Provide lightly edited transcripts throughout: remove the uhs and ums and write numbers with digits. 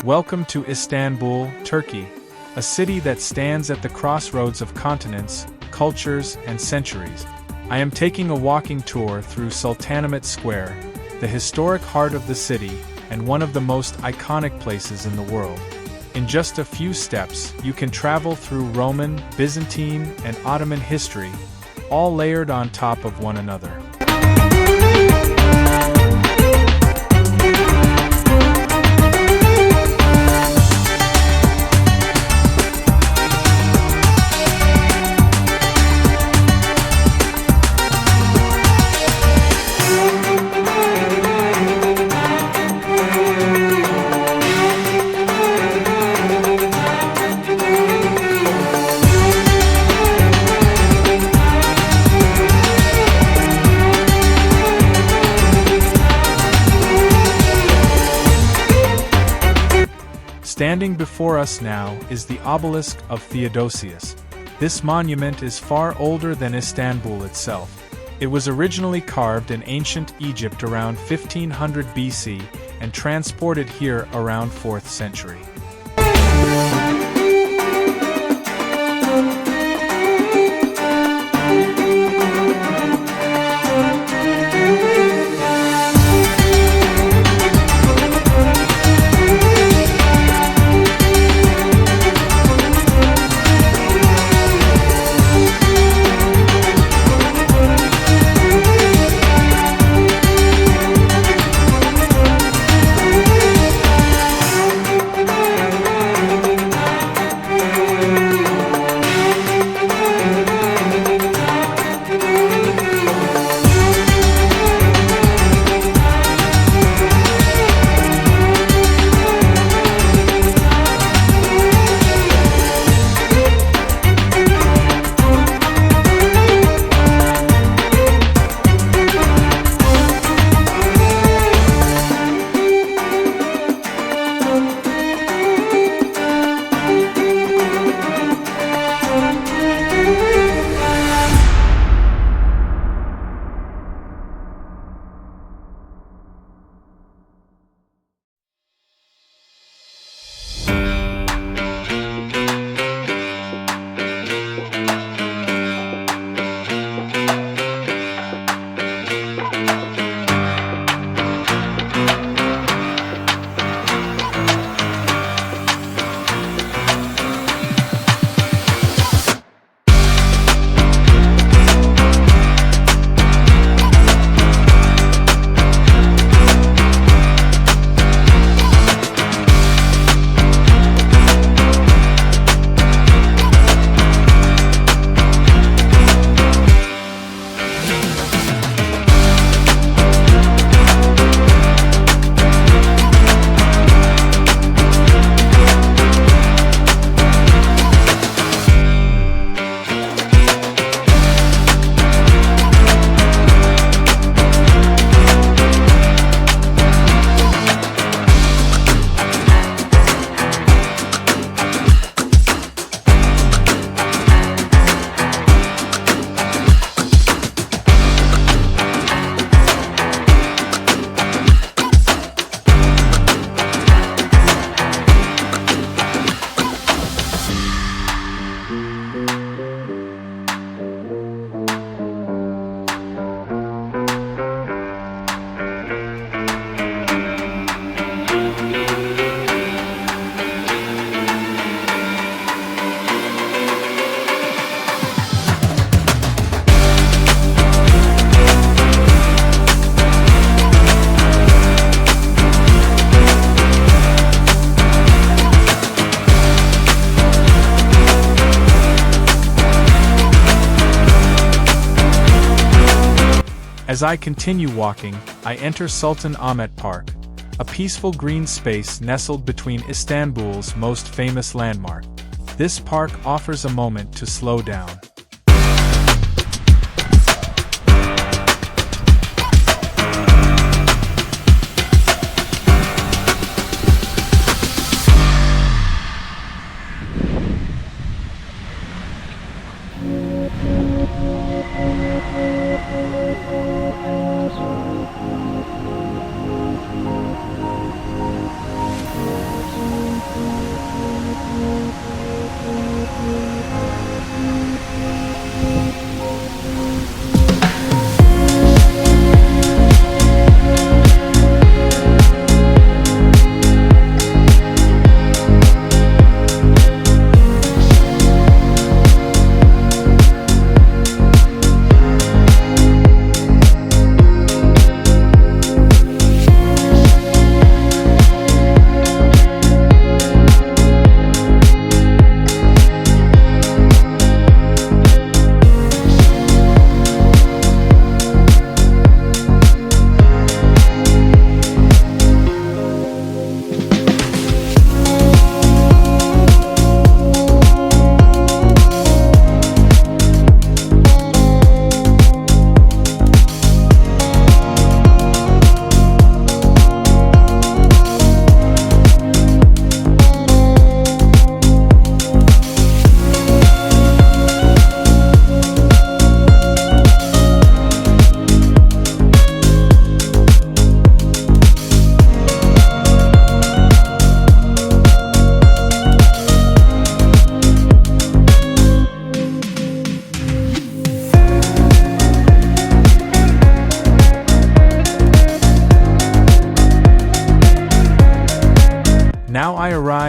Welcome to Istanbul, Turkey, a city that stands at the crossroads of continents, cultures, and centuries. I am taking a walking tour through Sultanahmet Square, the historic heart of the city, and one of the most iconic places in the world. In just a few steps, you can travel through Roman, Byzantine, and Ottoman history, all layered on top of one another. Standing before us now is the obelisk of Theodosius. This monument is far older than Istanbul itself. It was originally carved in ancient Egypt around 1500 BC and transported here around 4th century. As I continue walking, I enter Sultanahmet Park, a peaceful green space nestled between Istanbul's most famous landmark. This park offers a moment to slow down.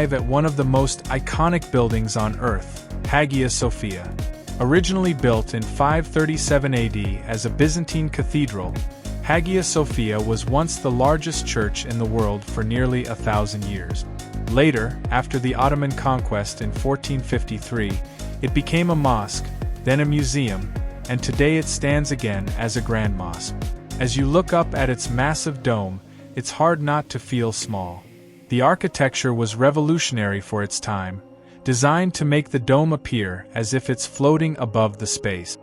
arrive at one of the most iconic buildings on Earth, Hagia Sophia. Originally built in 537 AD as a Byzantine cathedral, Hagia Sophia was once the largest church in the world for nearly 1,000 years. Later, after the Ottoman conquest in 1453, it became a mosque, then a museum, and today it stands again as a grand mosque. As you look up at its massive dome, it's hard not to feel small. The architecture was revolutionary for its time, designed to make the dome appear as if it's floating above the space.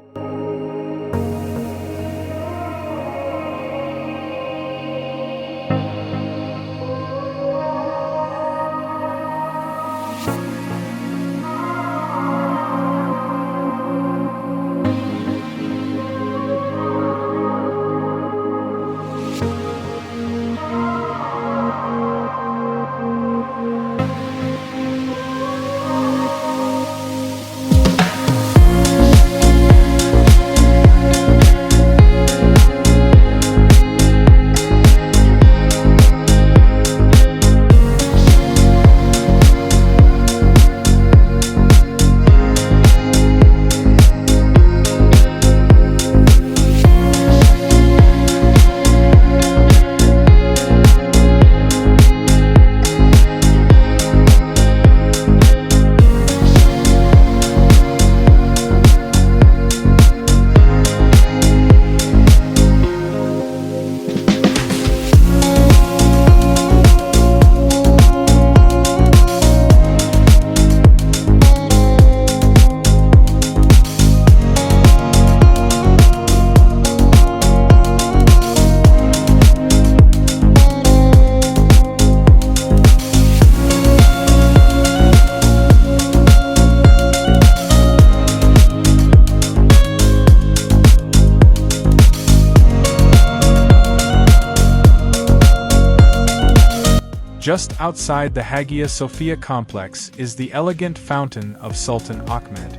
Just outside the Hagia Sophia complex is the elegant fountain of Sultan Ahmed.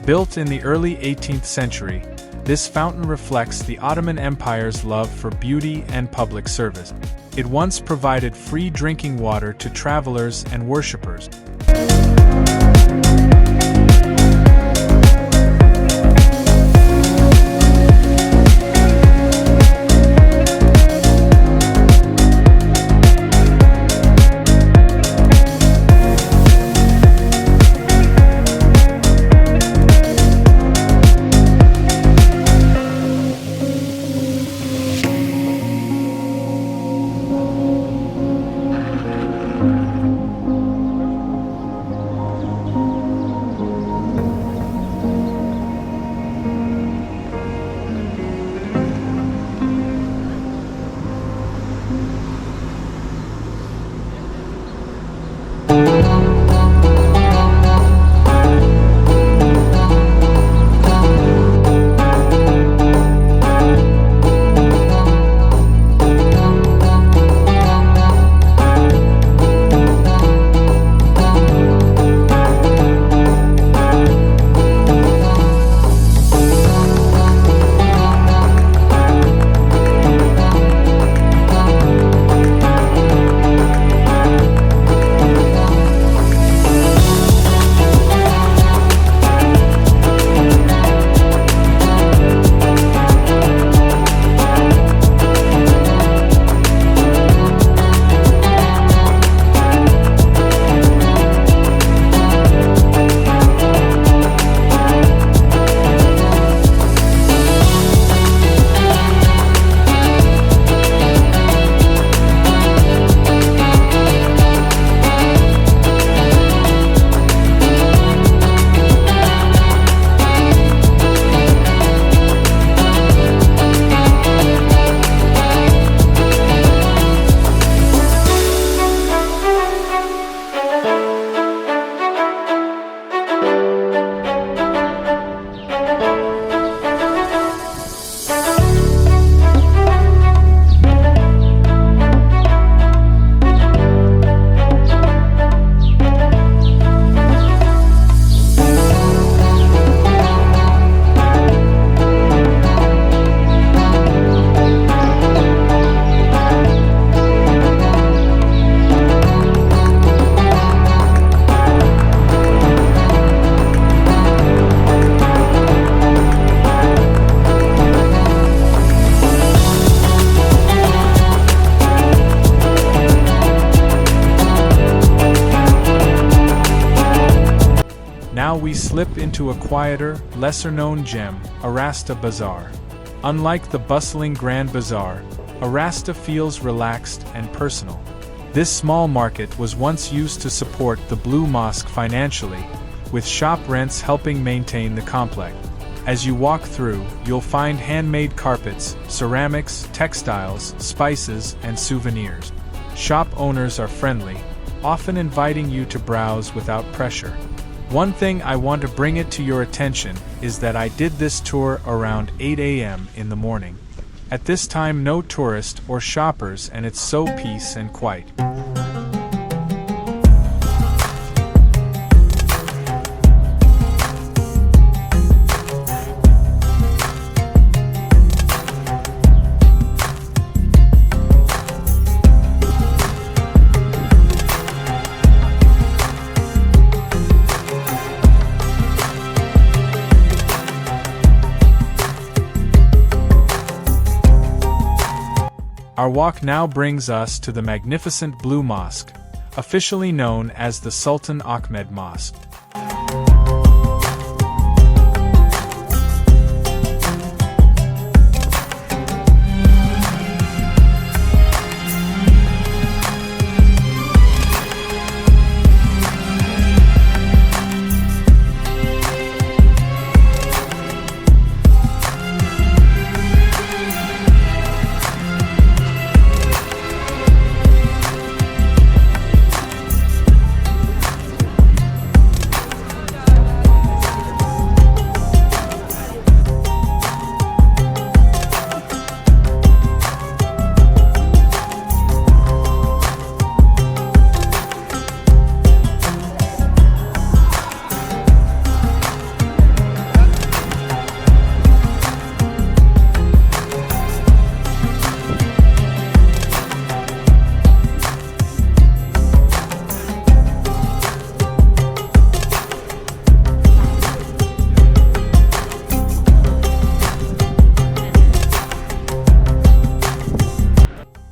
Built in the early 18th century, this fountain reflects the Ottoman Empire's love for beauty and public service. It once provided free drinking water to travelers and worshippers. slip into a quieter, lesser-known gem, Arasta Bazaar. Unlike the bustling Grand Bazaar, Arasta feels relaxed and personal. This small market was once used to support the Blue Mosque financially, with shop rents helping maintain the complex. As you walk through, you'll find handmade carpets, ceramics, textiles, spices, and souvenirs. Shop owners are friendly, often inviting you to browse without pressure. One thing I want to bring it to your attention is that I did this tour around 8 a.m. in the morning. At this time no tourists or shoppers, and it's so peace and quiet. Our walk now brings us to the magnificent Blue Mosque, officially known as the Sultanahmet Mosque.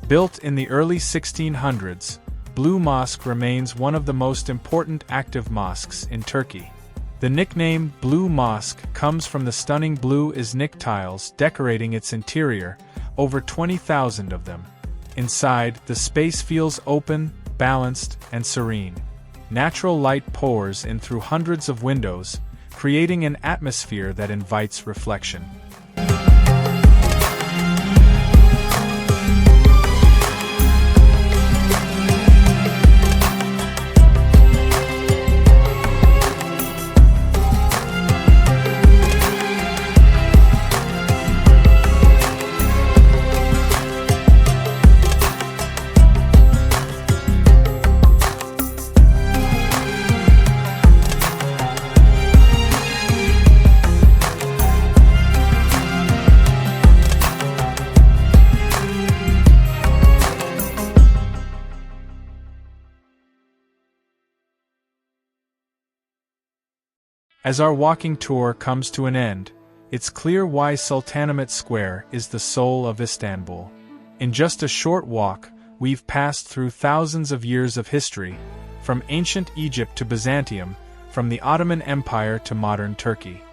Built in the early 1600s, Blue Mosque remains one of the most important active mosques in Turkey. The nickname Blue Mosque comes from the stunning blue Iznik tiles decorating its interior, over 20,000 of them. Inside, the space feels open, balanced, and serene. Natural light pours in through hundreds of windows, creating an atmosphere that invites reflection. As our walking tour comes to an end, it's clear why Sultanahmet Square is the soul of Istanbul. In just a short walk, we've passed through thousands of years of history, from ancient Egypt to Byzantium, from the Ottoman Empire to modern Turkey.